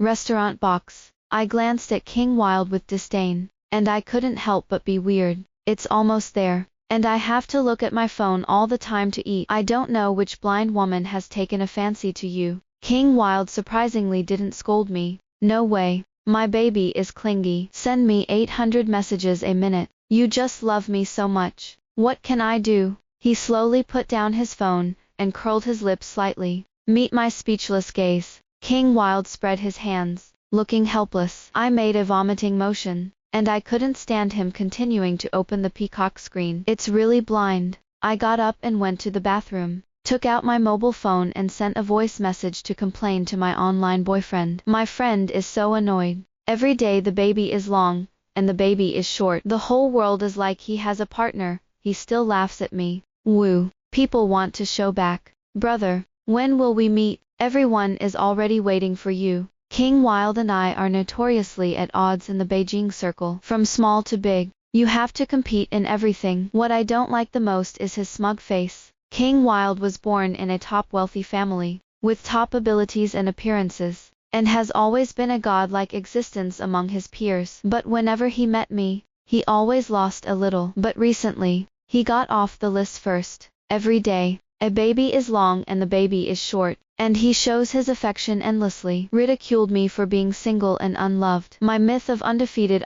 Restaurant box. I glanced at King Wild with disdain, and I couldn't help but be weird. It's almost there, and I have to look at my phone all the time to eat. I don't know which blind woman has taken a fancy to you. King Wild surprisingly didn't scold me. No way. My baby is clingy. Send me 800 messages a minute. You just love me so much. What can I do? He slowly put down his phone and curled his lips slightly. Meet my speechless gaze. King Wild spread his hands, looking helpless. I made a vomiting motion, and I couldn't stand him continuing to open the peacock screen. It's really blind. I got up and went to the bathroom, took out my mobile phone and sent a voice message to complain to my online boyfriend. My friend is so annoyed. Every day the baby is long, and the baby is short. The whole world is like he has a partner. He still laughs at me. Woo. People want to show back. Brother, when will we meet? Everyone is already waiting for you. King Wild and I are notoriously at odds in the Beijing circle. From small to big, you have to compete in everything. What I don't like the most is his smug face. King Wild was born in a top wealthy family, with top abilities and appearances, and has always been a godlike existence among his peers. But whenever he met me, he always lost a little. But recently, he got off the list first. Every day, a baby is long and the baby is short, and he shows his affection endlessly. Ridiculed me for being single and unloved. My myth of undefeated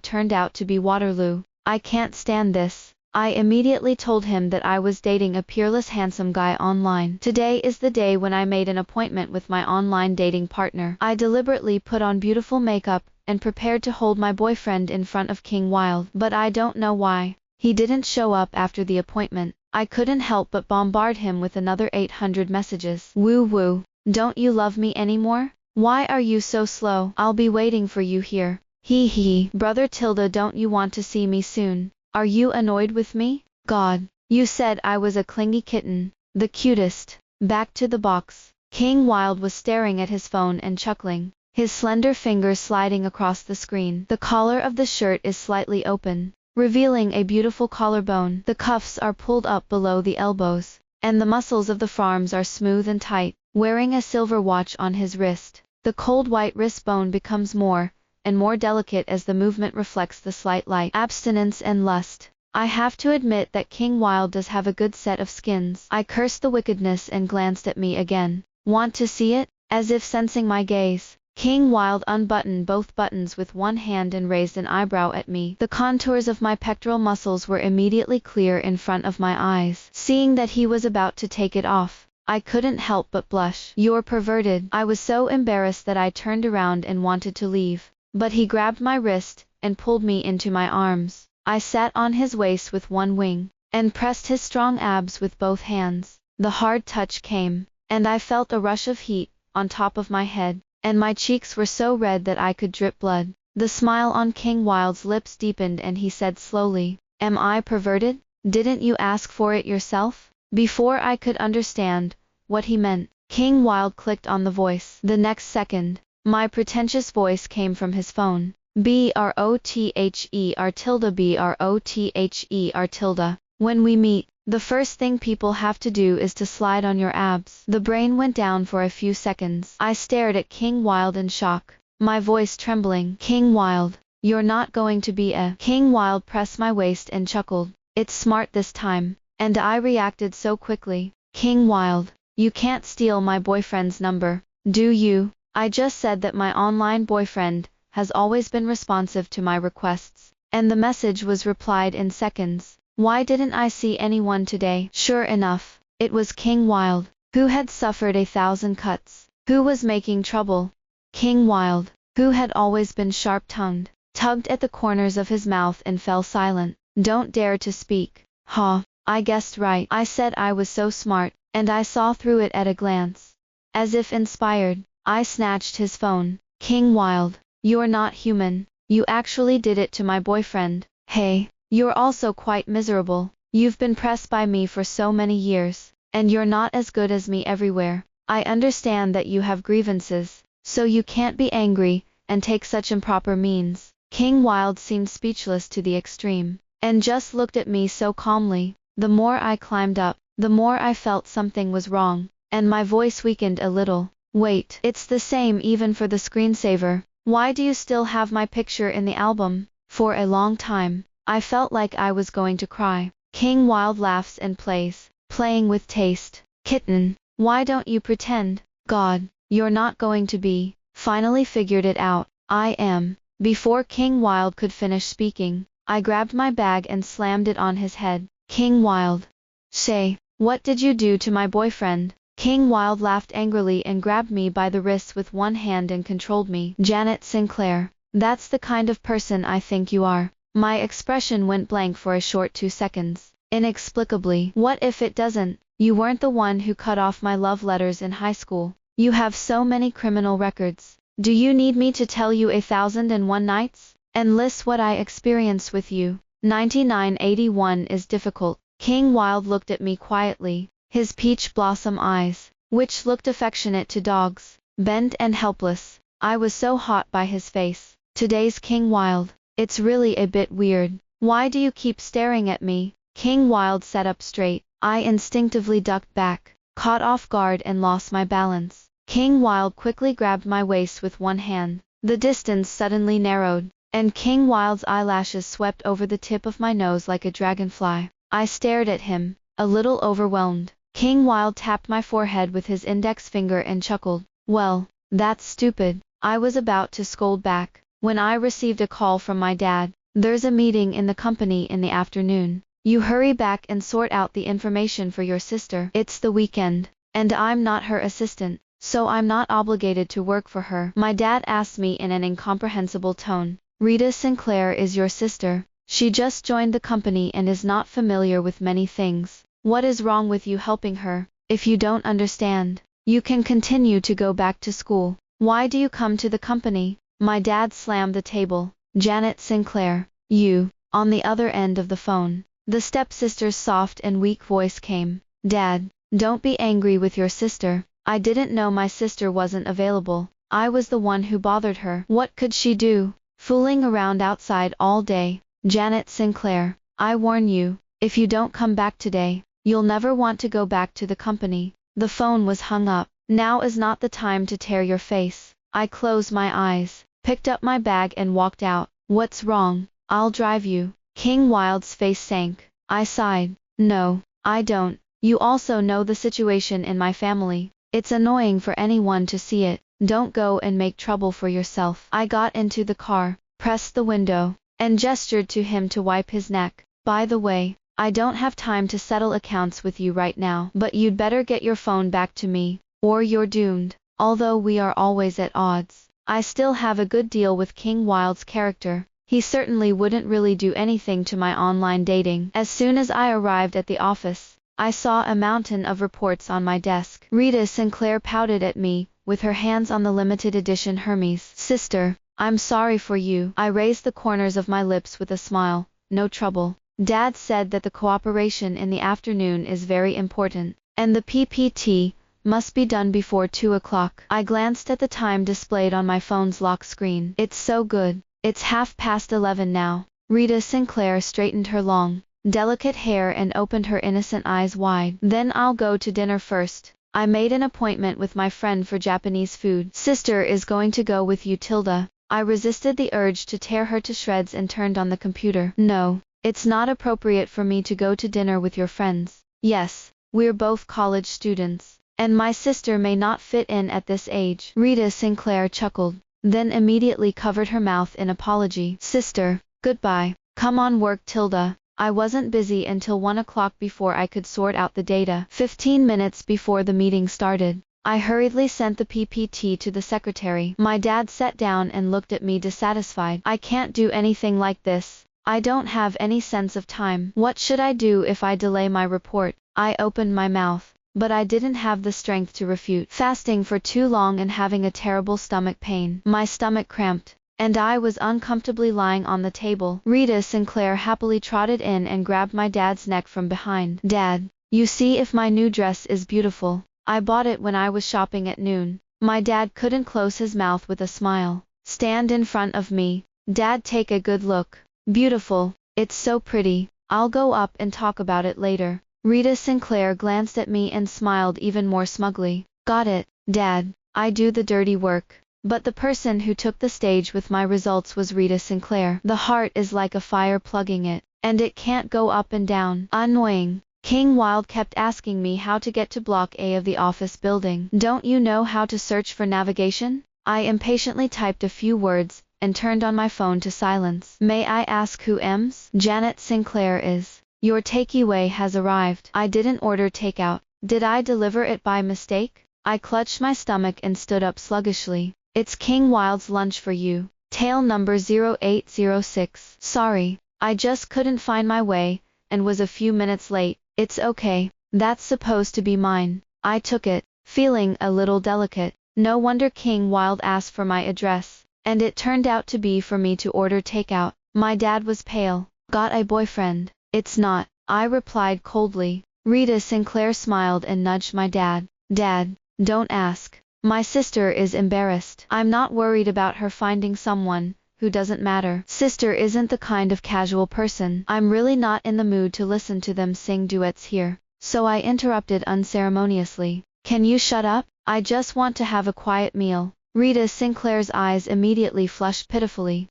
turned out to be Waterloo. I can't stand this. I immediately told him that I was dating a peerless handsome guy online. Today is the day when I made an appointment with my online dating partner. I deliberately put on beautiful makeup and prepared to hold my boyfriend in front of King Wild. But I don't know why he didn't show up after the appointment. I couldn't help but bombard him with another 800 messages. Woo woo. Don't you love me anymore? Why are you so slow? I'll be waiting for you here. Hee hee. Brother Tilda, don't you want to see me soon? Are you annoyed with me? God, you said I was a clingy kitten. The cutest. Back to the box. King Wild was staring at his phone and chuckling, his slender fingers sliding across the screen. The collar of the shirt is slightly open, revealing a beautiful collarbone. The cuffs are pulled up below the elbows, and the muscles of the forearms are smooth and tight. Wearing a silver watch on his wrist, the cold white wrist bone becomes more and more delicate as the movement reflects the slight light. Abstinence and lust. I have to admit that King Wild does have a good set of skins. I cursed the wickedness and glanced at me again. Want to see it? As if sensing my gaze, King Wild unbuttoned both buttons with one hand and raised an eyebrow at me. The contours of my pectoral muscles were immediately clear in front of my eyes. Seeing that he was about to take it off, I couldn't help but blush. You're perverted. I was so embarrassed that I turned around and wanted to leave, but he grabbed my wrist and pulled me into my arms. I sat on his waist with one wing, and pressed his strong abs with both hands. The hard touch came, and I felt a rush of heat on top of my head, and my cheeks were so red that I could drip blood. The smile on King Wild's lips deepened and he said slowly, "Am I perverted? Didn't you ask for it yourself?" Before I could understand what he meant, King Wild clicked on the voice. The next second, my pretentious voice came from his phone. BROTHER tilde BROTHER tilde. When we meet, the first thing people have to do is to slide on your abs. The brain went down for a few seconds. I stared at King Wild in shock, my voice trembling. King Wild, you're not going to be a... King Wild pressed my waist and chuckled. It's smart this time. And I reacted so quickly. King Wild, you can't steal my boyfriend's number, do you? I just said that my online boyfriend has always been responsive to my requests, and the message was replied in seconds. Why didn't I see anyone today? Sure enough, it was King Wild, who had suffered 1,000 cuts, who was making trouble. King Wild, who had always been sharp-tongued, tugged at the corners of his mouth and fell silent. Don't dare to speak. Ha, I guessed right. I said I was so smart, and I saw through it at a glance. As if inspired, I snatched his phone. King Wild, you're not human. You actually did it to my boyfriend. Hey, you're also quite miserable. You've been pressed by me for so many years, and you're not as good as me everywhere. I understand that you have grievances, so you can't be angry and take such improper means. King Wild seemed speechless to the extreme, and just looked at me so calmly. The more I climbed up, the more I felt something was wrong, and my voice weakened a little. Wait, it's the same even for the screensaver. Why do you still have my picture in the album? For a long time, I felt like I was going to cry. King Wild laughs and plays, playing with taste. Kitten, why don't you pretend? God, you're not going to be. Finally figured it out. I am. Before King Wild could finish speaking, I grabbed my bag and slammed it on his head. King Wild. Say, what did you do to my boyfriend? King Wild laughed angrily and grabbed me by the wrists with one hand and controlled me. Janet Sinclair, that's the kind of person I think you are. My expression went blank for a short 2 seconds. Inexplicably. What if it doesn't? You weren't the one who cut off my love letters in high school. You have so many criminal records. Do you need me to tell you 1001 nights? And list what I experienced with you? 9981 is difficult. King Wild looked at me quietly, his peach blossom eyes, which looked affectionate to dogs, bent and helpless. I was so hot by his face. Today's King Wild. It's really a bit weird. Why do you keep staring at me? King Wild sat up straight. I instinctively ducked back, caught off guard and lost my balance. King Wild quickly grabbed my waist with one hand. The distance suddenly narrowed, and King Wild's eyelashes swept over the tip of my nose like a dragonfly. I stared at him, a little overwhelmed. King Wild tapped my forehead with his index finger and chuckled. Well, that's stupid. I was about to scold back, when I received a call from my dad. There's a meeting in the company in the afternoon. You hurry back and sort out the information for your sister. It's the weekend, and I'm not her assistant, so I'm not obligated to work for her. My dad asked me in an incomprehensible tone. Rita Sinclair is your sister. She just joined the company and is not familiar with many things. What is wrong with you helping her? If you don't understand, you can continue to go back to school. Why do you come to the company? My dad slammed the table. Janet Sinclair, you. On the other end of the phone, the stepsister's soft and weak voice came. Dad, don't be angry with your sister. I didn't know my sister wasn't available. I was the one who bothered her. What could she do? Fooling around outside all day. Janet Sinclair, I warn you, if you don't come back today, you'll never want to go back to the company. The phone was hung up. Now is not the time to tear your face. I closed my eyes, picked up my bag and walked out. What's wrong? I'll drive you. King Wild's face sank. I sighed. No, I don't. You also know the situation in my family. It's annoying for anyone to see it. Don't go and make trouble for yourself. I got into the car, pressed the window, and gestured to him to wipe his neck. By the way, I don't have time to settle accounts with you right now, but you'd better get your phone back to me, or you're doomed. Although we are always at odds, I still have a good deal with King Wild's character. He certainly wouldn't really do anything to my online dating. As soon as I arrived at the office, I saw a mountain of reports on my desk. Rita Sinclair pouted at me, with her hands on the limited edition Hermes. Sister, I'm sorry for you. I raised the corners of my lips with a smile. No trouble. Dad said that the cooperation in the afternoon is very important, and the PPT must be done before 2 o'clock. I glanced at the time displayed on my phone's lock screen. It's so good. It's 11:30 now. Rita Sinclair straightened her long, delicate hair and opened her innocent eyes wide. Then I'll go to dinner first. I made an appointment with my friend for Japanese food. Sister is going to go with you, Tilda. I resisted the urge to tear her to shreds and turned on the computer. No, it's not appropriate for me to go to dinner with your friends. Yes, we're both college students, and my sister may not fit in at this age. Rita Sinclair chuckled, then immediately covered her mouth in apology. Sister, goodbye. Come on, work, Tilda. I wasn't busy until 1 o'clock before I could sort out the data. 15 minutes before the meeting started, I hurriedly sent the PPT to the secretary. My dad sat down and looked at me dissatisfied. I can't do anything like this. I don't have any sense of time. What should I do if I delay my report? I opened my mouth, but I didn't have the strength to refute. Fasting for too long and having a terrible stomach pain. My stomach cramped, and I was uncomfortably lying on the table. Rita Sinclair happily trotted in and grabbed my dad's neck from behind. Dad, you see if my new dress is beautiful. I bought it when I was shopping at noon. My dad couldn't close his mouth with a smile. Stand in front of me. Dad, take a good look. Beautiful. It's so pretty. I'll go up and talk about it later. Rita Sinclair glanced at me and smiled even more smugly. Got it, Dad. I do the dirty work. But the person who took the stage with my results was Rita Sinclair. The heart is like a fire plugging it, and it can't go up and down. Annoying. King Wild kept asking me how to get to Block A of the office building. Don't you know how to search for navigation? I impatiently typed a few words, and turned on my phone to silence. May I ask who Ms. Janet Sinclair is? Your takeaway has arrived. I didn't order takeout. Did I deliver it by mistake? I clutched my stomach and stood up sluggishly. It's King Wild's lunch for you. Tail number 0806. Sorry, I just couldn't find my way, and was a few minutes late. It's okay. That's supposed to be mine. I took it, feeling a little delicate. No wonder King Wild asked for my address, and it turned out to be for me to order takeout. My dad was pale. Got a boyfriend? It's not, I replied coldly. Rita Sinclair smiled and nudged my dad. Dad, don't ask. My sister is embarrassed. I'm not worried about her finding someone who doesn't matter. Sister isn't the kind of casual person. I'm really not in the mood to listen to them sing duets here. So I interrupted unceremoniously. Can you shut up? I just want to have a quiet meal. Rita Sinclair's eyes immediately flushed pitifully.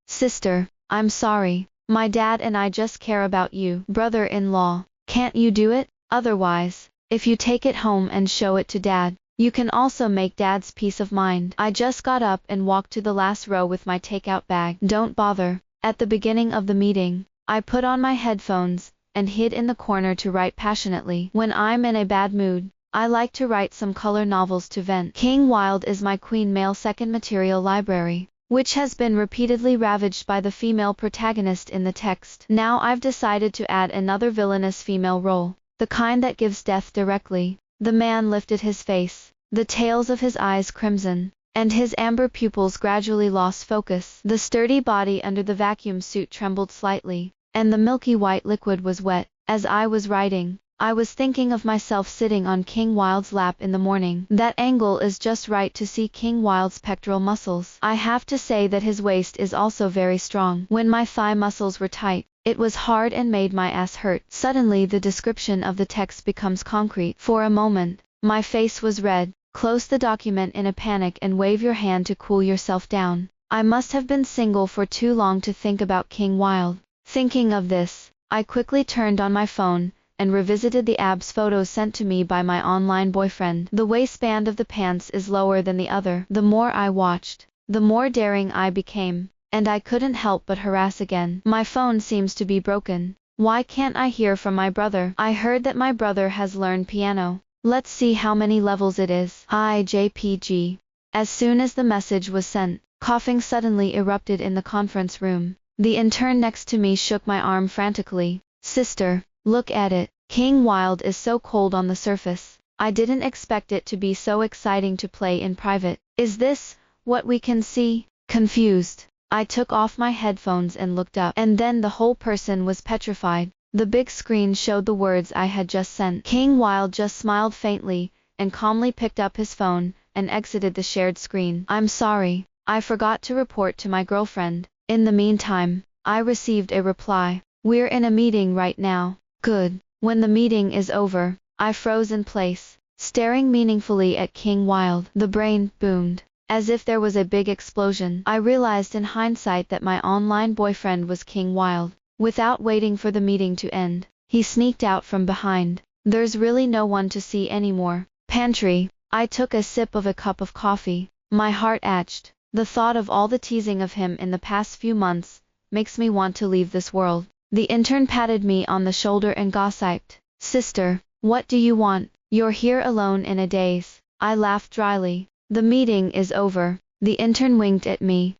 Sister, I'm sorry. My dad and I just care about you. Brother-in-law, can't you do it? Otherwise, if you take it home and show it to Dad, you can also make Dad's peace of mind. I just got up and walked to the last row with my takeout bag. Don't bother. At the beginning of the meeting, I put on my headphones and hid in the corner to write passionately. When I'm in a bad mood, I like to write some color novels to vent. King Wild is my queen male second material library, which has been repeatedly ravaged by the female protagonist in the text. Now I've decided to add another villainous female role, the kind that gives death directly. The man lifted his face, the tails of his eyes crimson, and his amber pupils gradually lost focus. The sturdy body under the vacuum suit trembled slightly, and the milky white liquid was wet. As I was writing, I was thinking of myself sitting on King Wild's lap in the morning. That angle is just right to see King Wild's pectoral muscles. I have to say that his waist is also very strong. When my thigh muscles were tight, it was hard and made my ass hurt. Suddenly the description of the text becomes concrete. For a moment, my face was red. Close the document in a panic and wave your hand to cool yourself down. I must have been single for too long to think about King Wild. Thinking of this, I quickly turned on my phone and revisited the abs photos sent to me by my online boyfriend. The waistband of the pants is lower than the other. The more I watched, the more daring I became, and I couldn't help but harass again. My phone seems to be broken. Why can't I hear from my brother? I heard that my brother has learned piano. Let's see how many levels it is. IJPG. As soon as the message was sent, coughing suddenly erupted in the conference room. The intern next to me shook my arm frantically. Sister, look at it. King Wild is so cold on the surface. I didn't expect it to be so exciting to play in private. Is this what we can see? Confused, I took off my headphones and looked up, and then the whole person was petrified. The big screen showed the words I had just sent. King Wild just smiled faintly, and calmly picked up his phone, and exited the shared screen. I'm sorry, I forgot to report to my girlfriend. In the meantime, I received a reply. We're in a meeting right now. Good. When the meeting is over, I froze in place, staring meaningfully at King Wild. The brain boomed, as if there was a big explosion. I realized in hindsight that my online boyfriend was King Wild. Without waiting for the meeting to end, he sneaked out from behind. There's really no one to see anymore. Pantry. I took a sip of a cup of coffee. My heart ached. The thought of all the teasing of him in the past few months makes me want to leave this world. The intern patted me on the shoulder and gossiped. Sister, what do you want? You're here alone in a daze. I laughed dryly. The meeting is over. The intern winked at me.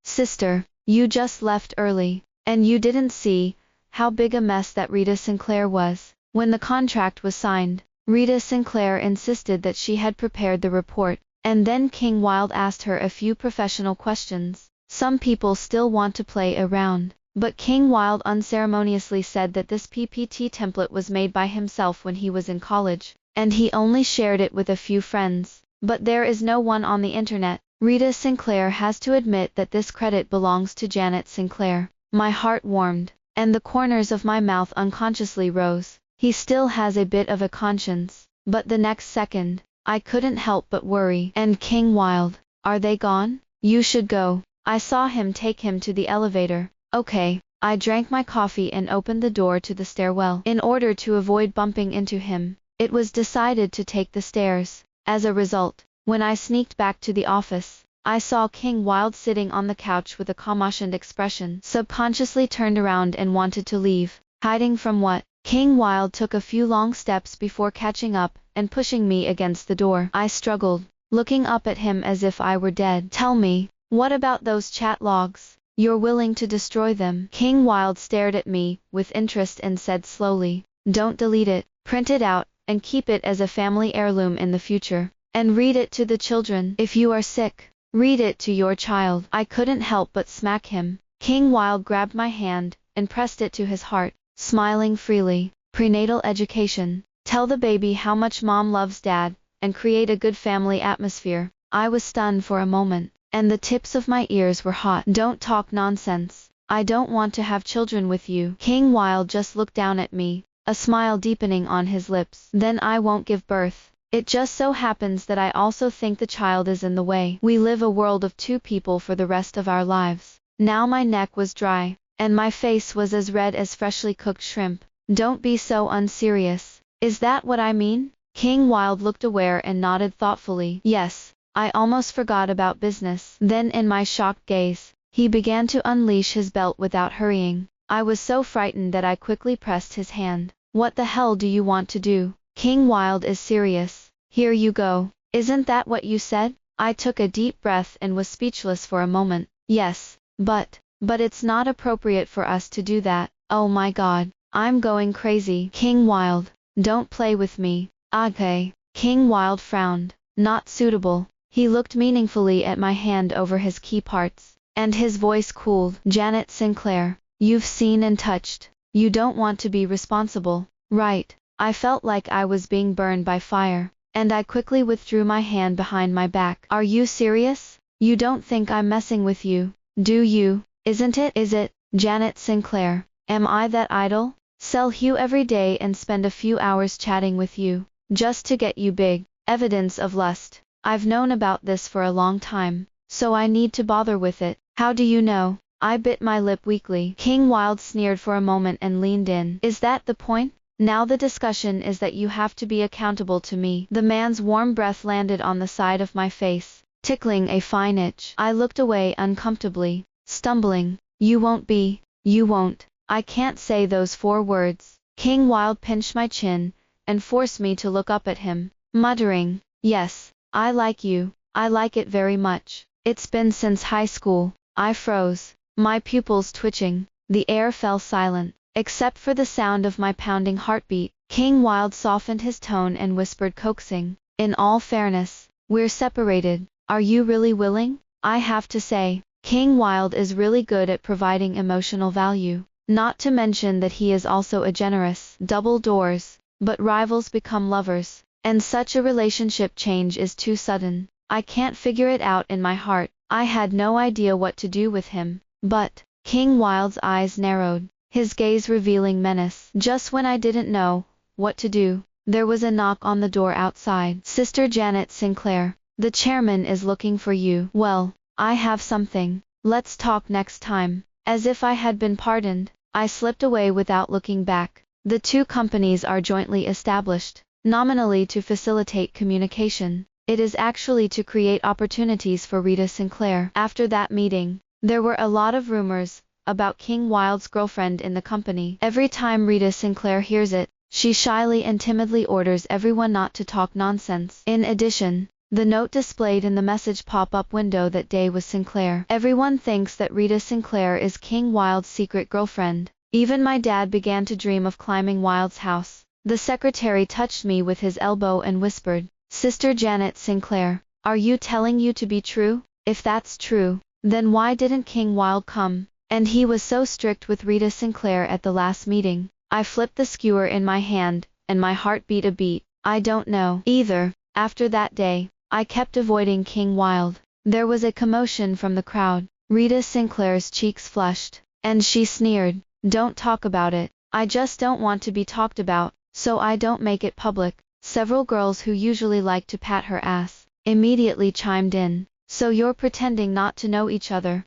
Sister, you just left early, and you didn't see how big a mess that Rita Sinclair was. When the contract was signed, Rita Sinclair insisted that she had prepared the report, and then King Wild asked her a few professional questions. Some people still want to play around, but King Wild unceremoniously said that this PPT template was made by himself when he was in college, and he only shared it with a few friends. But there is no one on the internet. Rita Sinclair has to admit that this credit belongs to Janet Sinclair. My heart warmed, and the corners of my mouth unconsciously rose. He still has a bit of a conscience. But the next second, I couldn't help but worry. And King Wild, are they gone? You should go. I saw him take him to the elevator. Okay. I drank my coffee and opened the door to the stairwell. In order to avoid bumping into him, it was decided to take the stairs. As a result, when I sneaked back to the office, I saw King Wild sitting on the couch with a commotioned expression. Subconsciously turned around and wanted to leave. Hiding from what? King Wild took a few long steps before catching up and pushing me against the door. I struggled, looking up at him as if I were dead. Tell me, what about those chat logs? You're willing to destroy them? King Wild stared at me with interest and said slowly, don't delete it, print it out, and keep it as a family heirloom in the future. And read it to the children. If you are sick, read it to your child. I couldn't help but smack him. King Wild grabbed my hand and pressed it to his heart, smiling freely. Prenatal education. Tell the baby how much mom loves dad, and create a good family atmosphere. I was stunned for a moment, and the tips of my ears were hot. Don't talk nonsense. I don't want to have children with you. King Wild just looked down at me, a smile deepening on his lips. Then I won't give birth. It just so happens that I also think the child is in the way. We live a world of two people for the rest of our lives. Now my neck was dry, and my face was as red as freshly cooked shrimp. Don't be so unserious. Is that what I mean? King Wild looked aware and nodded thoughtfully. Yes, I almost forgot about business. Then in my shocked gaze, he began to unleash his belt without hurrying. I was so frightened that I quickly pressed his hand. What the hell do you want to do? King Wild is serious. Here you go. Isn't that what you said? I took a deep breath and was speechless for a moment. Yes, but it's not appropriate for us to do that. Oh my god, I'm going crazy. King Wild, don't play with me. Okay. King Wild frowned. Not suitable. He looked meaningfully at my hand over his key parts, and his voice cooled. Janet Sinclair, you've seen and touched. You don't want to be responsible, right? I felt like I was being burned by fire, and I quickly withdrew my hand behind my back. Are you serious? You don't think I'm messing with you, do you? Isn't it? Is it, Janet Sinclair? Am I that idle? Sell you every day and spend a few hours chatting with you, just to get you big. Evidence of lust. I've known about this for a long time, so I need to bother with it. How do you know? I bit my lip weakly. King Wild sneered for a moment and leaned in. Is that the point? Now the discussion is that you have to be accountable to me. The man's warm breath landed on the side of my face, tickling a fine itch. I looked away uncomfortably, stumbling. You won't be. You won't. I can't say those 4 words. King Wild pinched my chin and forced me to look up at him, muttering, yes, I like you. I like it very much. It's been since high school. I froze, my pupils twitching. The air fell silent, except for the sound of my pounding heartbeat. King Wild softened his tone and whispered coaxing, in all fairness, we're separated. Are you really willing? I have to say, King Wild is really good at providing emotional value. Not to mention that he is also a generous double doors, but rivals become lovers, and such a relationship change is too sudden. I can't figure it out in my heart. I had no idea what to do with him, but King Wild's eyes narrowed, his gaze revealing menace. Just when I didn't know what to do, there was a knock on the door outside. Sister Janet Sinclair, the chairman is looking for you. Well, I have something. Let's talk next time. As if I had been pardoned, I slipped away without looking back. The two companies are jointly established, nominally to facilitate communication. It is actually to create opportunities for Rita Sinclair. After that meeting, there were a lot of rumors about King Wild's girlfriend in the company. Every time Rita Sinclair hears it, she shyly and timidly orders everyone not to talk nonsense. In addition, the note displayed in the message pop-up window that day was Sinclair. Everyone thinks that Rita Sinclair is King Wild's secret girlfriend. Even my dad began to dream of climbing Wild's house. The secretary touched me with his elbow and whispered, Sister Janet Sinclair, are you telling you to be true? If that's true, then why didn't King Wild come? And he was so strict with Rita Sinclair at the last meeting. I flipped the skewer in my hand, and my heart beat a beat. I don't know. Either. After that day, I kept avoiding King Wild. There was a commotion from the crowd. Rita Sinclair's cheeks flushed, and she sneered, don't talk about it. I just don't want to be talked about, so I don't make it public. Several girls who usually like to pat her ass immediately chimed in. So you're pretending not to know each other?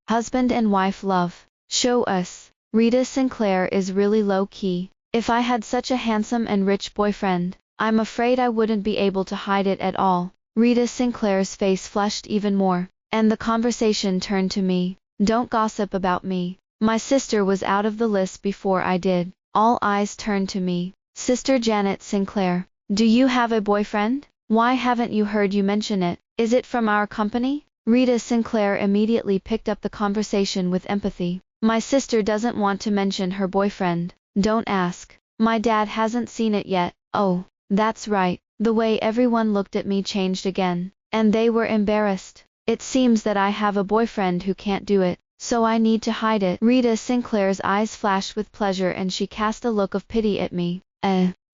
Husband and wife love. Show us. Rita Sinclair is really low-key. If I had such a handsome and rich boyfriend, I'm afraid I wouldn't be able to hide it at all. Rita Sinclair's face flushed even more, and the conversation turned to me. Don't gossip about me. My sister was out of the list before I did. All eyes turned to me. Sister Janet Sinclair, do you have a boyfriend? Why haven't you heard you mention it? Is it from our company? Rita Sinclair immediately picked up the conversation with empathy. My sister doesn't want to mention her boyfriend. Don't ask. My dad hasn't seen it yet. Oh, that's right. The way everyone looked at me changed again, and they were embarrassed. It seems that I have a boyfriend who can't do it, so I need to hide it. Rita Sinclair's eyes flashed with pleasure and she cast a look of pity at me.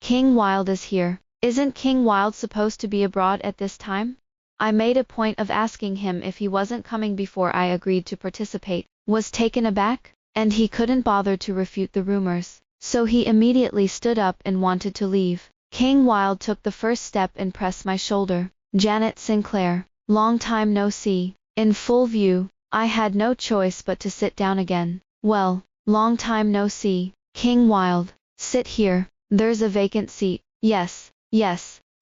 King Wilde is here. Isn't King Wilde supposed to be abroad at this time? I made a point of asking him if he wasn't coming before I agreed to participate, was taken aback, and he couldn't bother to refute the rumors, so he immediately stood up and wanted to leave. King Wilde took the first step and pressed my shoulder. Janet Sinclair, long time no see. In full view, I had no choice but to sit down again. Well, long time no see. King Wilde, sit here. There's a vacant seat. Yes,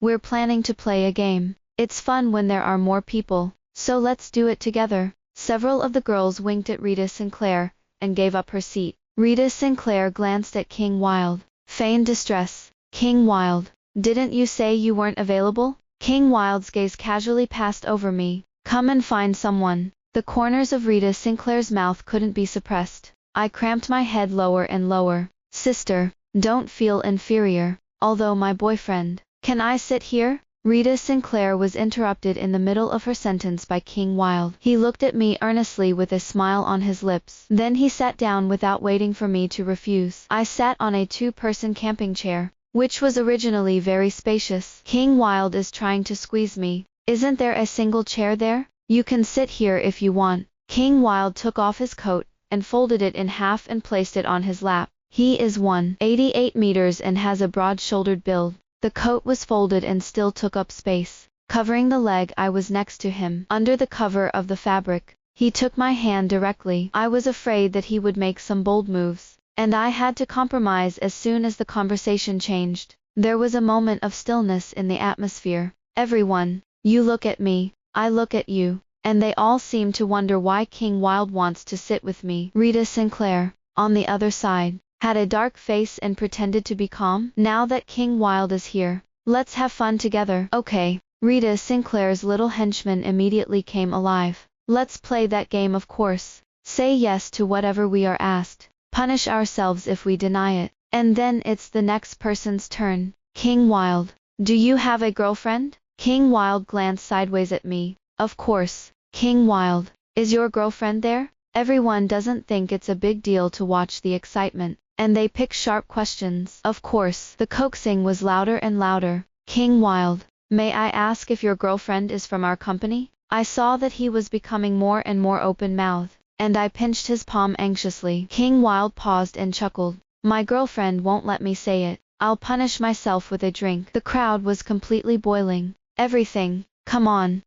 we're planning to play a game. It's fun when there are more people, so let's do it together. Several of the girls winked at Rita Sinclair, and gave up her seat. Rita Sinclair glanced at King Wilde. Feigned distress. King Wilde, didn't you say you weren't available? King Wilde's gaze casually passed over me. Come and find someone. The corners of Rita Sinclair's mouth couldn't be suppressed. I cramped my head lower and lower. Sister, don't feel inferior. Although my boyfriend. Can I sit here? Rita Sinclair was interrupted in the middle of her sentence by King Wilde. He looked at me earnestly with a smile on his lips. Then he sat down without waiting for me to refuse. I sat on a two-person camping chair, which was originally very spacious. King Wilde is trying to squeeze me. Isn't there a single chair there? You can sit here if you want. King Wilde took off his coat, and folded it in half and placed it on his lap. He is 188 meters and has a broad-shouldered build. The coat was folded and still took up space, covering the leg I was next to him. Under the cover of the fabric, he took my hand directly. I was afraid that he would make some bold moves, and I had to compromise as soon as the conversation changed. There was a moment of stillness in the atmosphere. Everyone, you look at me, I look at you, and they all seem to wonder why King Wilde wants to sit with me. Rita Sinclair, on the other side, had a dark face and pretended to be calm. Now that King Wilde is here, let's have fun together. Okay. Rita Sinclair's little henchman immediately came alive. Let's play that game, of course. Say yes to whatever we are asked. Punish ourselves if we deny it. And then it's the next person's turn. King Wilde, do you have a girlfriend? King Wilde glanced sideways at me. Of course. King Wilde, is your girlfriend there? Everyone doesn't think it's a big deal to watch the excitement, and they pick sharp questions. Of course. The coaxing was louder and louder. King Wilde, may I ask if your girlfriend is from our company? I saw that he was becoming more and more open-mouthed, and I pinched his palm anxiously. King Wilde paused and chuckled. My girlfriend won't let me say it. I'll punish myself with a drink. The crowd was completely boiling. Everything. Come on.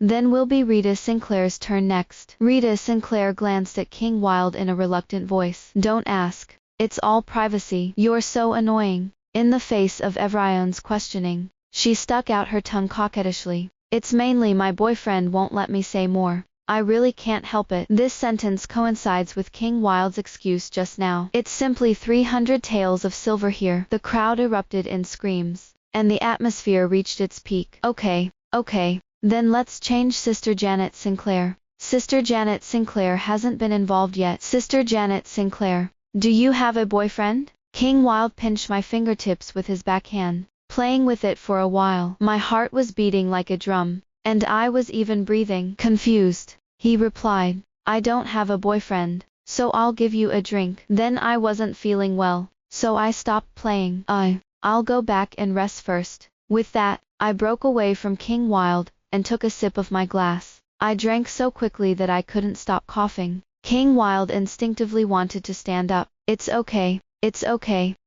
Then will be Rita Sinclair's turn next. Rita Sinclair glanced at King Wilde in a reluctant voice. Don't ask. It's all privacy. You're so annoying. In the face of everyone's questioning, she stuck out her tongue coquettishly. It's mainly my boyfriend won't let me say more. I really can't help it. This sentence coincides with King Wilde's excuse just now. It's simply 300 taels of silver here. The crowd erupted in screams, and the atmosphere reached its peak. Okay. Then let's change Sister Janet Sinclair. Sister Janet Sinclair hasn't been involved yet. Sister Janet Sinclair, do you have a boyfriend? King Wilde pinched my fingertips with his backhand, playing with it for a while. My heart was beating like a drum, and I was even breathing. Confused, he replied, I don't have a boyfriend, so I'll give you a drink. Then I wasn't feeling well, so I stopped playing. I'll go back and rest first. With that, I broke away from King Wilde, and took a sip of my glass. I drank so quickly that I couldn't stop coughing. King Wilde instinctively wanted to stand up. It's okay,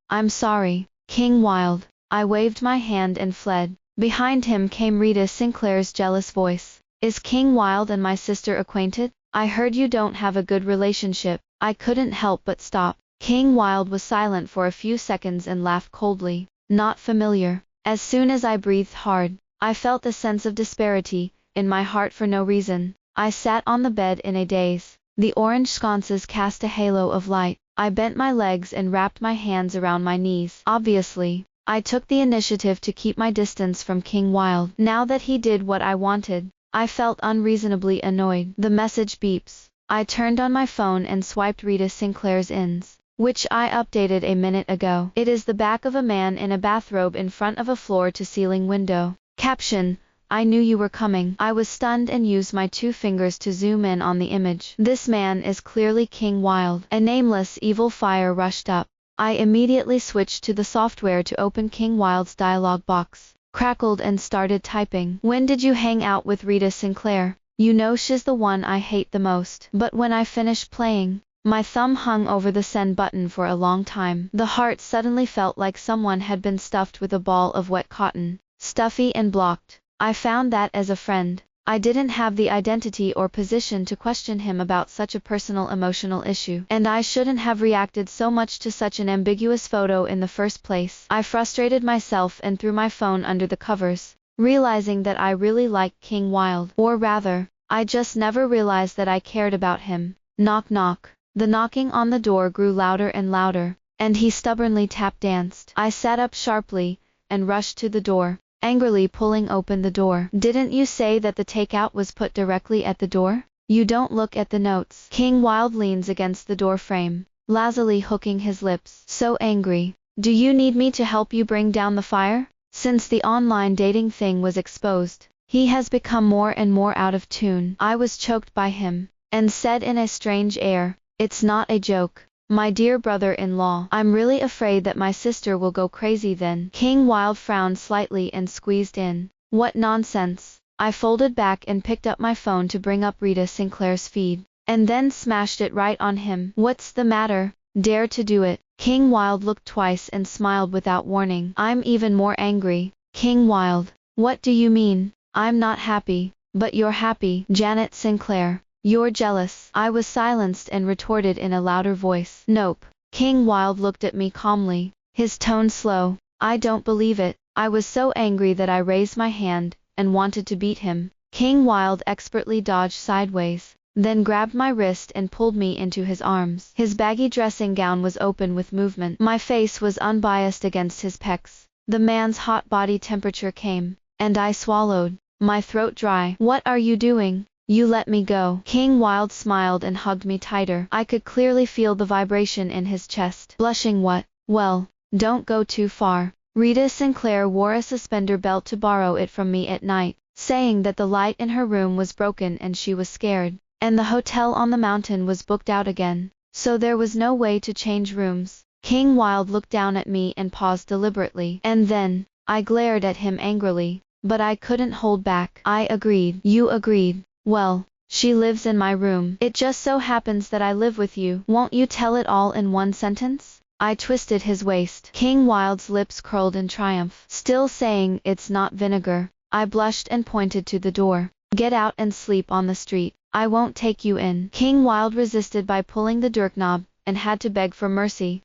I'm sorry. King Wilde, I waved my hand and fled. Behind him came Rita Sinclair's jealous voice. Is King Wild and my sister acquainted? I heard you don't have a good relationship. I couldn't help but stop. King Wild was silent for a few seconds and laughed coldly. Not familiar. As soon as I breathed hard, I felt a sense of disparity in my heart for no reason. I sat on the bed in a daze. The orange sconces cast a halo of light. I bent my legs and wrapped my hands around my knees. Obviously, I took the initiative to keep my distance from King Wild. Now that he did what I wanted, I felt unreasonably annoyed. The message beeps. I turned on my phone and swiped Rita Sinclair's ins, which I updated a minute ago. It is the back of a man in a bathrobe in front of a floor-to-ceiling window. Caption: I knew you were coming. I was stunned and used my 2 fingers to zoom in on the image. This man is clearly King Wild. A nameless evil fire rushed up. I immediately switched to the software to open King Wild's dialog box, crackled and started typing. When did you hang out with Rita Sinclair? You know she's the one I hate the most. But when I finished playing, my thumb hung over the send button for a long time. The heart suddenly felt like someone had been stuffed with a ball of wet cotton, stuffy and blocked. I found that as a friend, I didn't have the identity or position to question him about such a personal emotional issue. And I shouldn't have reacted so much to such an ambiguous photo in the first place. I frustrated myself and threw my phone under the covers, realizing that I really liked King Wild. Or rather, I just never realized that I cared about him. Knock knock. The knocking on the door grew louder and louder, and he stubbornly tap danced. I sat up sharply and rushed to the door, angrily pulling open the door. Didn't you say that the takeout was put directly at the door? You don't look at the notes. King Wild leans against the door frame, lazily hooking his lips. So angry. Do you need me to help you bring down the fire? Since the online dating thing was exposed, he has become more and more out of tune. I was choked by him, and said in a strange air, it's not a joke. My dear brother-in-law, I'm really afraid that my sister will go crazy then. King Wild frowned slightly and squeezed in. What nonsense. I folded back and picked up my phone to bring up Rita Sinclair's feed, and then smashed it right on him. What's the matter? Dare to do it. King Wild looked twice and smiled without warning. I'm even more angry. King Wild, what do you mean? I'm not happy. But you're happy. Janet Sinclair. You're jealous. I was silenced and retorted in a louder voice. Nope. King Wild looked at me calmly, his tone slow. I don't believe it. I was so angry that I raised my hand and wanted to beat him. King Wild expertly dodged sideways, then grabbed my wrist and pulled me into his arms. His baggy dressing gown was open with movement. My face was unbiased against his pecs. The man's hot body temperature came, and I swallowed, my throat dry. What are you doing? You let me go. King Wild smiled and hugged me tighter. I could clearly feel the vibration in his chest. Blushing what? Well, don't go too far. Rita Sinclair wore a suspender belt to borrow it from me at night, saying that the light in her room was broken and she was scared, and the hotel on the mountain was booked out again, so there was no way to change rooms. King Wild looked down at me and paused deliberately. And then, I glared at him angrily, but I couldn't hold back. I agreed. You agreed. Well, she lives in my room. It just so happens that I live with you. Won't you tell it all in one sentence? I twisted his waist. King Wild's lips curled in triumph. Still saying it's not vinegar. I blushed and pointed to the door. Get out and sleep on the street. I won't take you in. King Wild resisted by pulling the doorknob, and had to beg for mercy.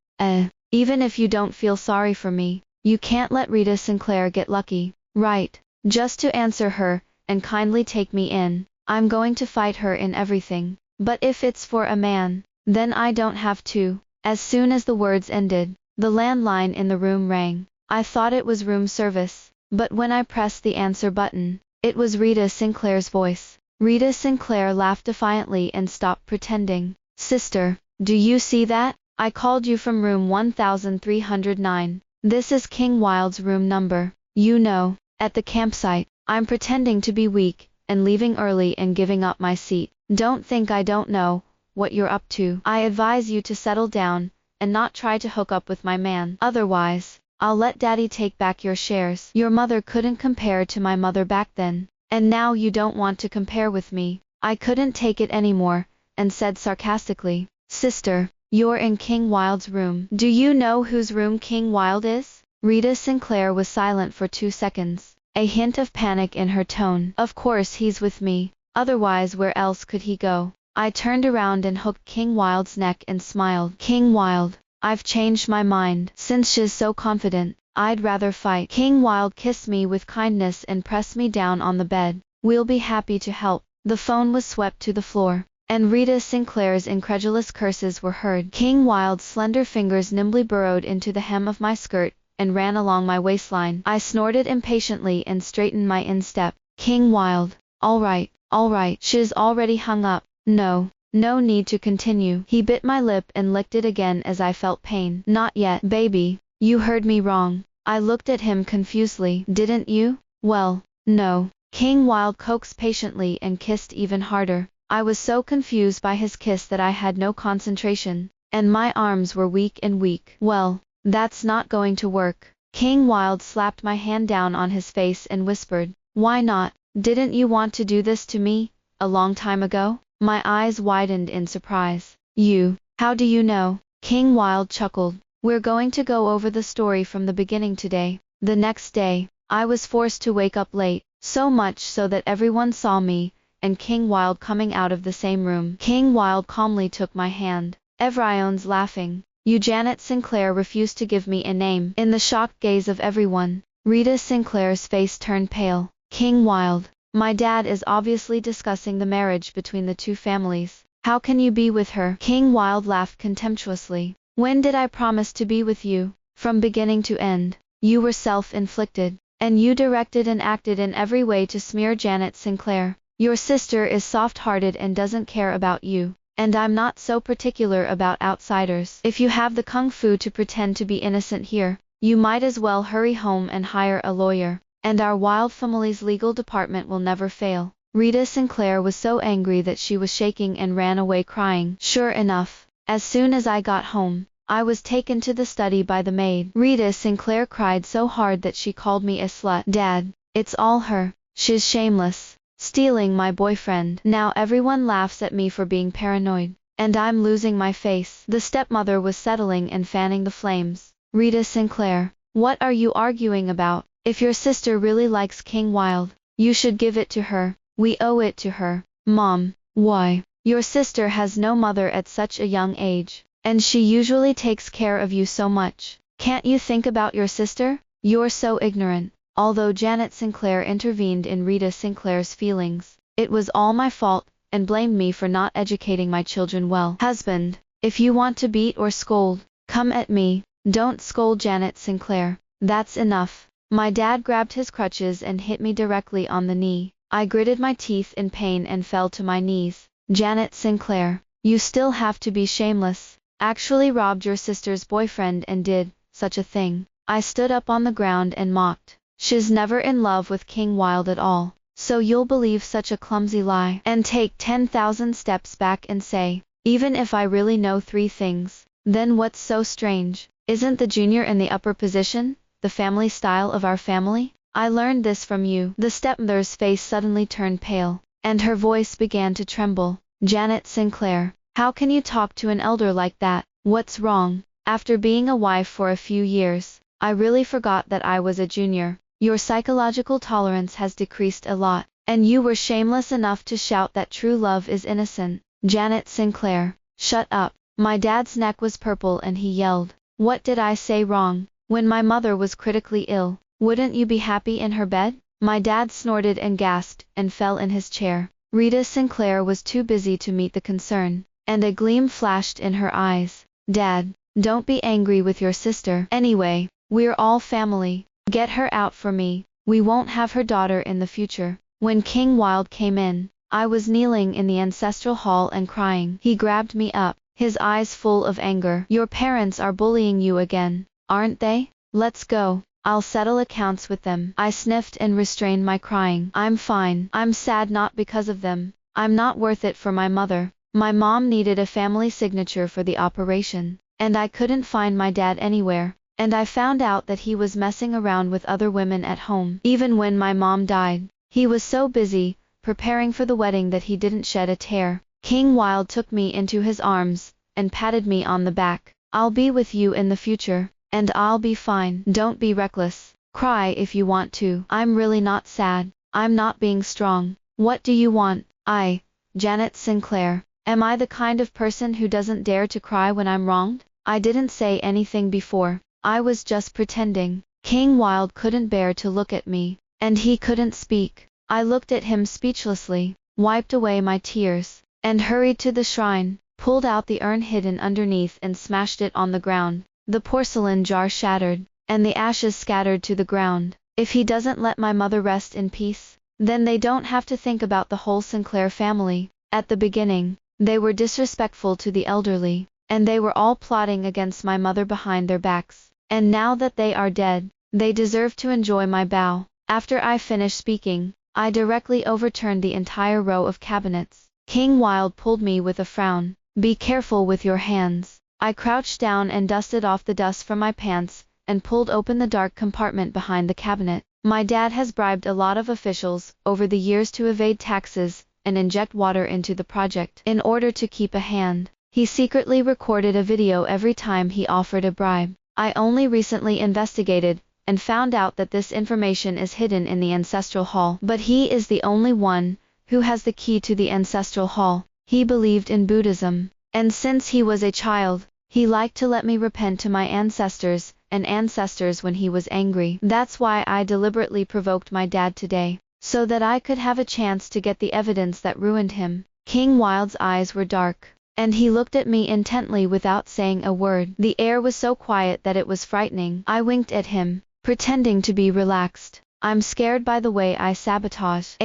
Even if you don't feel sorry for me, you can't let Rita Sinclair get lucky, right? Just to answer her, and kindly take me in. I'm going to fight her in everything. But if it's for a man, then I don't have to. As soon as the words ended, the landline in the room rang. I thought it was room service, but when I pressed the answer button, it was Rita Sinclair's voice. Rita Sinclair laughed defiantly and stopped pretending. Sister, do you see that? I called you from room 1309. This is King Wild's room number. You know, at the campsite. I'm pretending to be weak, and leaving early and giving up my seat. Don't think I don't know what you're up to. I advise you to settle down, and not try to hook up with my man. Otherwise, I'll let Daddy take back your shares. Your mother couldn't compare to my mother back then, and now you don't want to compare with me. I couldn't take it anymore, and said sarcastically, Sister, you're in King Wild's room. Do you know whose room King Wild is? Rita Sinclair was silent for 2 seconds, a hint of panic in her tone. Of course he's with me, otherwise where else could he go? I turned around and hooked King Wild's neck and smiled. King Wild, I've changed my mind. Since she's so confident, I'd rather fight. King Wild kissed me with kindness and pressed me down on the bed. We'll be happy to help. The phone was swept to the floor, and Rita Sinclair's incredulous curses were heard. King Wild's slender fingers nimbly burrowed into the hem of my skirt and ran along my waistline. I snorted impatiently and straightened my instep. King Wild, all right, she's already hung up. No need to continue. He bit my lip and licked it again as I felt pain. Not yet, baby, you heard me wrong. I looked at him confusedly. Didn't you? Well, no. King Wild coaxed patiently and kissed even harder. I was so confused by his kiss that I had no concentration, and my arms were weak. Well, that's not going to work. King Wild slapped my hand down on his face and whispered, why not? Didn't you want to do this to me a long time ago? My eyes widened in surprise. How do you know? King Wild chuckled. We're going to go over the story from the beginning today. The next day, I was forced to wake up late, so much so that everyone saw me and King Wild coming out of the same room. King Wild calmly took my hand. Everyone's laughing. Janet Sinclair refused to give me a name. In the shocked gaze of everyone, Rita Sinclair's face turned pale. King Wild, my dad is obviously discussing the marriage between the two families. How can you be with her? King Wild laughed contemptuously. When did I promise to be with you? From beginning to end, you were self-inflicted, and you directed and acted in every way to smear Janet Sinclair. Your sister is soft-hearted and doesn't care about you, and I'm not so particular about outsiders. If you have the kung fu to pretend to be innocent here, you might as well hurry home and hire a lawyer, and our Wild family's legal department will never fail. Rita Sinclair was so angry that she was shaking and ran away crying. Sure enough, as soon as I got home, I was taken to the study by the maid. Rita Sinclair cried so hard that she called me a slut. Dad, it's all her. She's shameless, stealing my boyfriend. Now everyone laughs at me for being paranoid, and I'm losing my face. The stepmother was settling and fanning the flames. Rita Sinclair, what are you arguing about? If your sister really likes King Wild, you should give it to her. We owe it to her. Mom, why? Your sister has no mother at such a young age, and she usually takes care of you so much. Can't you think about your sister? You're so ignorant. Although Janet Sinclair intervened in Rita Sinclair's feelings, it was all my fault, and blamed me for not educating my children well. Husband, if you want to beat or scold, come at me. Don't scold Janet Sinclair. That's enough. My dad grabbed his crutches and hit me directly on the knee. I gritted my teeth in pain and fell to my knees. Janet Sinclair, you still have to be shameless. Actually robbed your sister's boyfriend and did such a thing. I stood up on the ground and mocked. She's never in love with King Wild at all, so you'll believe such a clumsy lie and take 10,000 steps back and say, even if I really know 3 things, then what's so strange? Isn't the junior in the upper position the family style of our family? I learned this from you. The stepmother's face suddenly turned pale, and her voice began to tremble. Janet Sinclair, how can you talk to an elder like that? What's wrong? After being a wife for a few years, I really forgot that I was a junior. Your psychological tolerance has decreased a lot, and you were shameless enough to shout that true love is innocent. Janet Sinclair, shut up. My dad's neck was purple and he yelled, what did I say wrong? When my mother was critically ill, wouldn't you be happy in her bed? My dad snorted and gasped and fell in his chair. Rita Sinclair was too busy to meet the concern, and a gleam flashed in her eyes. Dad, don't be angry with your sister. Anyway, we're all family. Get her out for me. We won't have her daughter in the future. When King Wild came in, I was kneeling in the ancestral hall and crying. He grabbed me up, his eyes full of anger. Your parents are bullying you again, aren't they? Let's go. I'll settle accounts with them. I sniffed and restrained my crying. I'm fine. I'm sad not because of them. I'm not worth it for my mother. My mom needed a family signature for the operation, and I couldn't find my dad anywhere. And I found out that he was messing around with other women at home. Even when my mom died, he was so busy preparing for the wedding that he didn't shed a tear. King Wild took me into his arms and patted me on the back. I'll be with you in the future. and I'll be fine. Don't be reckless. Cry if you want to. I'm really not sad. I'm not being strong. What do you want? Janet Sinclair. Am I the kind of person who doesn't dare to cry when I'm wronged? I didn't say anything before. I was just pretending. King Wild couldn't bear to look at me, and he couldn't speak. I looked at him speechlessly, wiped away my tears, and hurried to the shrine, pulled out the urn hidden underneath and smashed it on the ground. The porcelain jar shattered, and the ashes scattered to the ground. If he doesn't let my mother rest in peace, then they don't have to think about the whole Sinclair family. At the beginning, they were disrespectful to the elderly, and they were all plotting against my mother behind their backs. And now that they are dead, they deserve to enjoy my bow. After I finished speaking, I directly overturned the entire row of cabinets. King Wild pulled me with a frown. Be careful with your hands. I crouched down and dusted off the dust from my pants, and pulled open the dark compartment behind the cabinet. My dad has bribed a lot of officials over the years to evade taxes and inject water into the project. In order to keep a hand, he secretly recorded a video every time he offered a bribe. I only recently investigated and found out that this information is hidden in the ancestral hall. But he is the only one who has the key to the ancestral hall. He believed in Buddhism, and since he was a child, he liked to let me repent to my ancestors and ancestors when he was angry. That's why I deliberately provoked my dad today, so that I could have a chance to get the evidence that ruined him. King Wild's eyes were dark, and he looked at me intently without saying a word. The air was so quiet that it was frightening. I winked at him, pretending to be relaxed. I'm scared by the way I sabotage.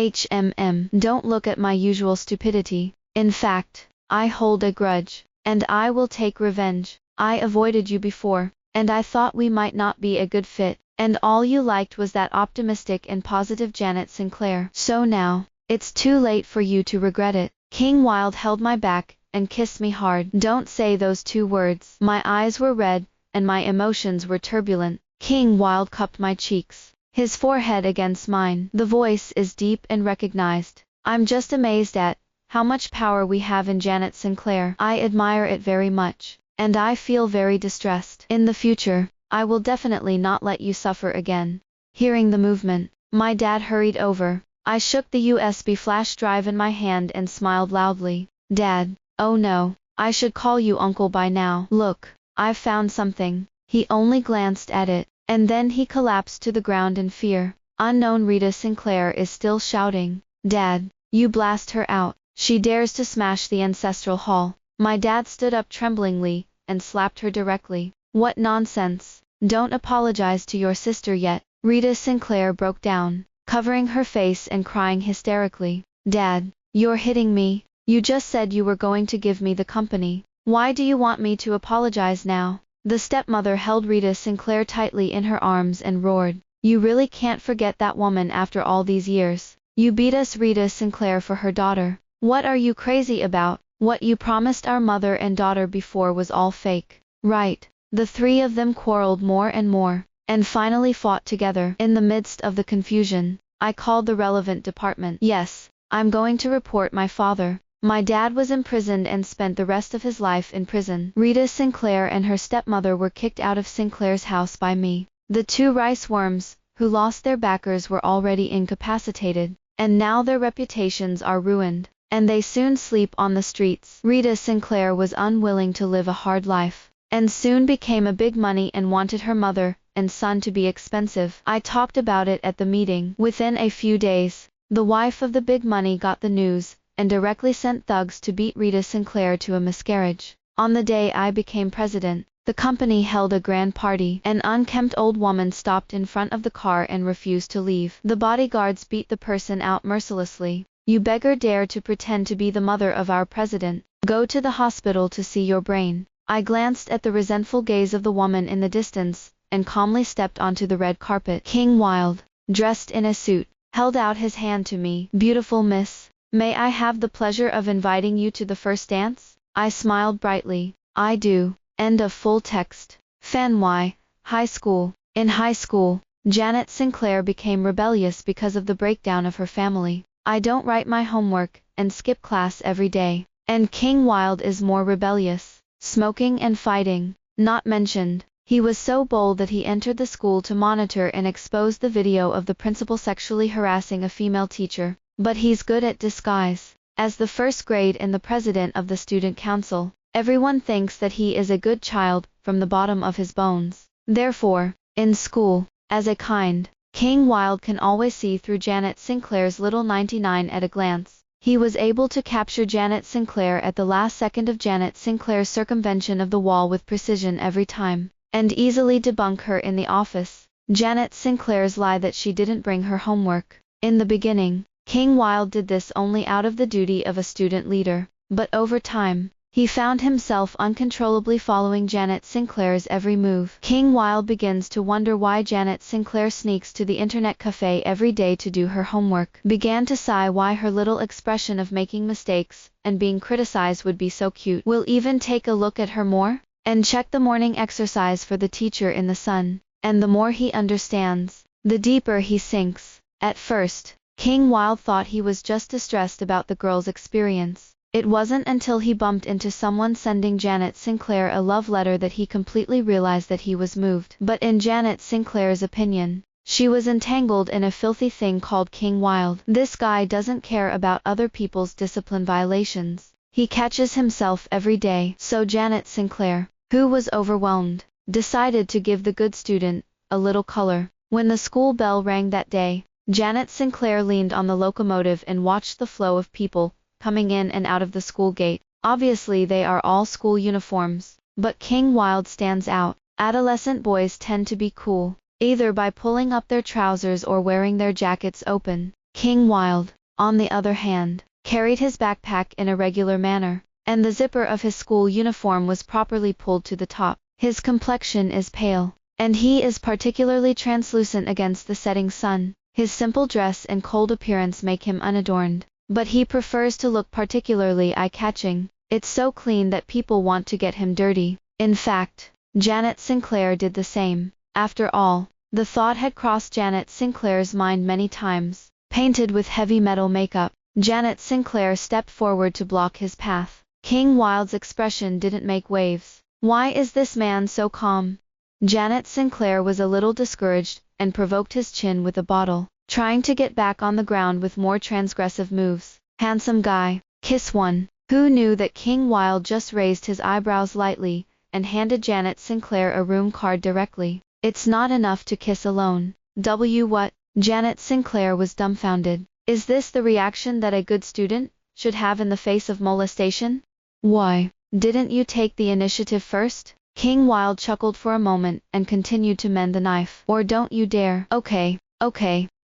Don't look at my usual stupidity. In fact, I hold a grudge, and I will take revenge. I avoided you before, and I thought we might not be a good fit, and all you liked was that optimistic and positive Janet Sinclair. So now, it's too late for you to regret it. King Wild held my back and kissed me hard. Don't say those two words. My eyes were red, and my emotions were turbulent. King Wild cupped my cheeks, his forehead against mine. The voice is deep and recognized. I'm just amazed at how much power we have in Janet Sinclair. I admire it very much, and I feel very distressed. In the future, I will definitely not let you suffer again. Hearing the movement, my dad hurried over. I shook the USB flash drive in my hand and smiled loudly. Dad, oh no, I should call you uncle by now. Look, I've found something. He only glanced at it, and then he collapsed to the ground in fear. Unknown Rita Sinclair is still shouting. Dad, you blast her out. She dares to smash the ancestral hall. My dad stood up tremblingly and slapped her directly. What nonsense. Don't apologize to your sister yet. Rita Sinclair broke down, covering her face and crying hysterically. Dad, you're hitting me. You just said you were going to give me the company. Why do you want me to apologize now? The stepmother held Rita Sinclair tightly in her arms and roared. You really can't forget that woman after all these years. You beat us, Rita Sinclair, for her daughter. What are you crazy about? What you promised our mother and daughter before was all fake. Right. The three of them quarreled more and more, and finally fought together. In the midst of the confusion, I called the relevant department. Yes, I'm going to report my father. My dad was imprisoned and spent the rest of his life in prison. Rita Sinclair and her stepmother were kicked out of Sinclair's house by me. The two rice worms, who lost their backers, were already incapacitated, and now their reputations are ruined, and they soon sleep on the streets. Rita Sinclair was unwilling to live a hard life, and soon became a big money and wanted her mother and son to be expensive. I talked about it at the meeting. Within a few days, the wife of the big money got the news, and directly sent thugs to beat Rita Sinclair to a miscarriage. On the day I became president, the company held a grand party. An unkempt old woman stopped in front of the car and refused to leave. The bodyguards beat the person out mercilessly. You beggar dare to pretend to be the mother of our president. Go to the hospital to see your brain. I glanced at the resentful gaze of the woman in the distance, and calmly stepped onto the red carpet. King Wild, dressed in a suit, held out his hand to me. Beautiful miss, may I have the pleasure of inviting you to the first dance? I smiled brightly. I do. End of full text. Fanway, High School. In high school, Janet Sinclair became rebellious because of the breakdown of her family. I don't write my homework and skip class every day. And King Wild is more rebellious. Smoking and fighting, not mentioned. He was so bold that he entered the school to monitor and expose the video of the principal sexually harassing a female teacher. But he's good at disguise. As the first grade and the president of the student council, everyone thinks that he is a good child from the bottom of his bones. Therefore, in school, as a kind, King Wild can always see through Janet Sinclair's little 99 at a glance. He was able to capture Janet Sinclair at the last second of Janet Sinclair's circumvention of the wall with precision every time, and easily debunk her in the office. Janet Sinclair's lie that she didn't bring her homework. In the beginning, King Wild did this only out of the duty of a student leader, but over time, he found himself uncontrollably following Janet Sinclair's every move. King Wild begins to wonder why Janet Sinclair sneaks to the internet cafe every day to do her homework. Began to sigh why her little expression of making mistakes and being criticized would be so cute. Will even take a look at her more? And check the morning exercise for the teacher in the sun. And the more he understands, the deeper he sinks. At first, King Wild thought he was just distressed about the girl's experience. It wasn't until he bumped into someone sending Janet Sinclair a love letter that he completely realized that he was moved. But in Janet Sinclair's opinion, she was entangled in a filthy thing called King Wild. This guy doesn't care about other people's discipline violations. He catches himself every day. So Janet Sinclair, who was overwhelmed, decided to give the good student a little color. When the school bell rang that day, Janet Sinclair leaned on the locomotive and watched the flow of people coming in and out of the school gate. Obviously they are all school uniforms, but King Wild stands out. Adolescent boys tend to be cool, either by pulling up their trousers or wearing their jackets open. King Wild, on the other hand, carried his backpack in a regular manner, and the zipper of his school uniform was properly pulled to the top. His complexion is pale, and he is particularly translucent against the setting sun. His simple dress and cold appearance make him unadorned, but he prefers to look particularly eye-catching. It's so clean that people want to get him dirty. In fact, Janet Sinclair did the same. After all, the thought had crossed Janet Sinclair's mind many times. Painted with heavy metal makeup, Janet Sinclair stepped forward to block his path. King Wild's expression didn't make waves. Why is this man so calm? Janet Sinclair was a little discouraged and provoked his chin with a bottle, trying to get back on the ground with more transgressive moves. Handsome guy, kiss one. Who knew that King Wild just raised his eyebrows lightly and handed Janet Sinclair a room card directly. It's not enough to kiss alone. What? Janet Sinclair was dumbfounded. Is this the reaction that a good student should have in the face of molestation? Why, didn't you take the initiative first? King Wild chuckled for a moment and continued to mend the knife. Or don't you dare. Okay.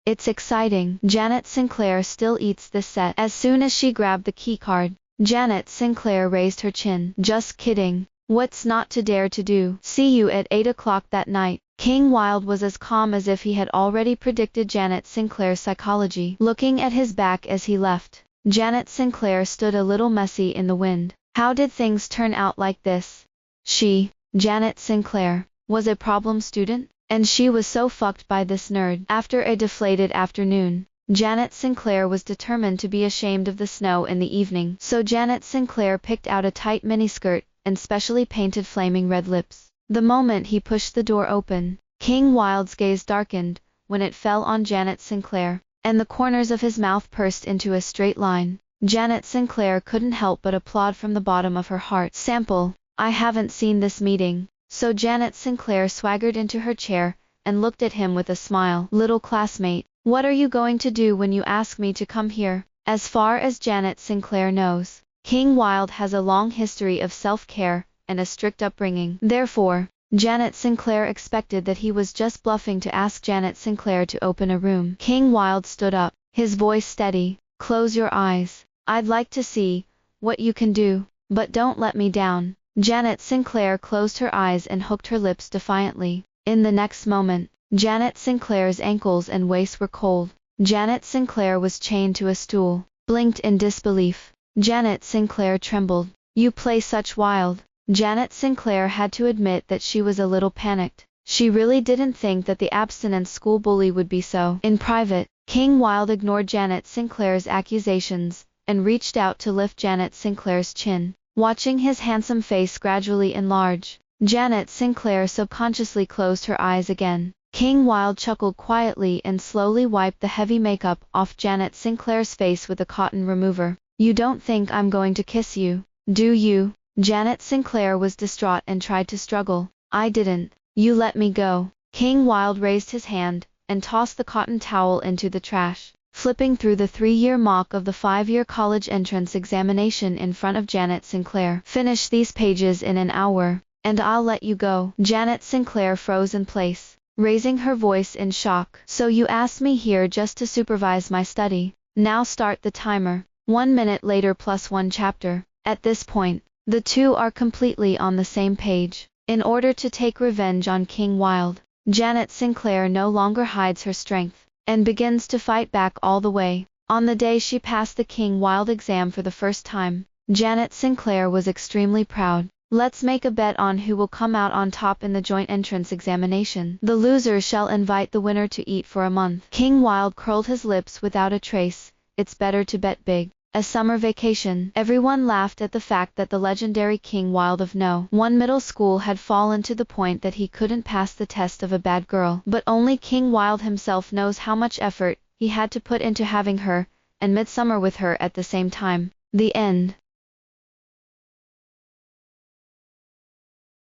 It's exciting. Janet Sinclair still eats this set. As soon as she grabbed the key card, Janet Sinclair raised her chin. Just kidding. What's not to dare to do? See you at 8 o'clock that night. King Wild was as calm as if he had already predicted Janet Sinclair's psychology. Looking at his back as he left, Janet Sinclair stood a little messy in the wind. How did things turn out like this? She, Janet Sinclair, was a problem student? And she was so fucked by this nerd. After a deflated afternoon, Janet Sinclair was determined to be ashamed of the snow in the evening. So Janet Sinclair picked out a tight miniskirt and specially painted flaming red lips. The moment he pushed the door open, King Wild's gaze darkened when it fell on Janet Sinclair, and the corners of his mouth pursed into a straight line. Janet Sinclair couldn't help but applaud from the bottom of her heart. Sample, I haven't seen this meeting. So Janet Sinclair swaggered into her chair and looked at him with a smile. Little classmate, what are you going to do when you ask me to come here? As far as Janet Sinclair knows, King Wild has a long history of self-care and a strict upbringing. Therefore, Janet Sinclair expected that he was just bluffing to ask Janet Sinclair to open a room. King Wild stood up, his voice steady. Close your eyes. I'd like to see what you can do, but don't let me down. Janet Sinclair closed her eyes and hooked her lips defiantly. In the next moment, Janet Sinclair's ankles and waist were cold. Janet Sinclair was chained to a stool, blinked in disbelief. Janet Sinclair trembled. You play such wild. Janet Sinclair had to admit that she was a little panicked. She really didn't think that the abstinent school bully would be so. In private, King Wild ignored Janet Sinclair's accusations and reached out to lift Janet Sinclair's chin, watching his handsome face gradually enlarge. Janet Sinclair subconsciously closed her eyes again. King Wild chuckled quietly and slowly wiped the heavy makeup off Janet Sinclair's face with a cotton remover. You don't think I'm going to kiss you, do you? Janet Sinclair was distraught and tried to struggle. I didn't. You let me go. King Wild raised his hand and tossed the cotton towel into the trash, flipping through the 3-year mock of the 5-year college entrance examination in front of Janet Sinclair. Finish these pages in an hour, and I'll let you go. Janet Sinclair froze in place, raising her voice in shock. So you asked me here just to supervise my study. Now start the timer. 1 minute later plus 1 chapter. At this point, the two are completely on the same page. In order to take revenge on King Wild, Janet Sinclair no longer hides her strength, and begins to fight back all the way. On the day she passed the King Wild exam for the first time, Janet Sinclair was extremely proud. Let's make a bet on who will come out on top in the joint entrance examination. The loser shall invite the winner to eat for a month. King Wild curled his lips without a trace. It's better to bet big. A summer vacation. Everyone laughed at the fact that the legendary King Wild of No. 1 middle school had fallen to the point that he couldn't pass the test of a bad girl. But only King Wild himself knows how much effort he had to put into having her and midsummer with her at the same time. The end.